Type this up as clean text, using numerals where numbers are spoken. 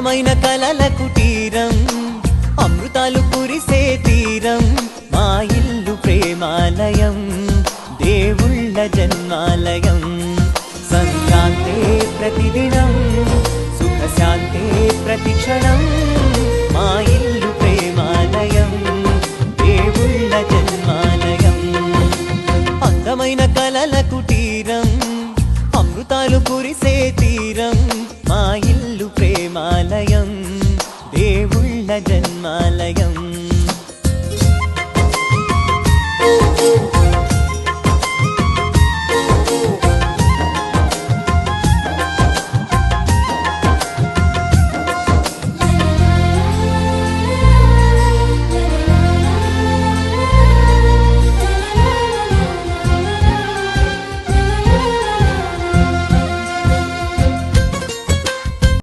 అందమైన కలల కుటీరం అమృతాలు కురిసే తీరం మా ఇల్లు ప్రేమాలయం దేవుళ్ళ జన్మాలయం సంక్రాంతే ప్రతిదినం సుఖశాంతే ప్రతిక్షణం మా ఇల్లు ప్రేమాలయం దేవుళ్ళ జన్మాలయం అందమైన కలల కుటీరం అమృతాలు కురిసే తీరం మా ఇల్లు ప్రేమాలయం దేవుళ్ళ జన్మాలయం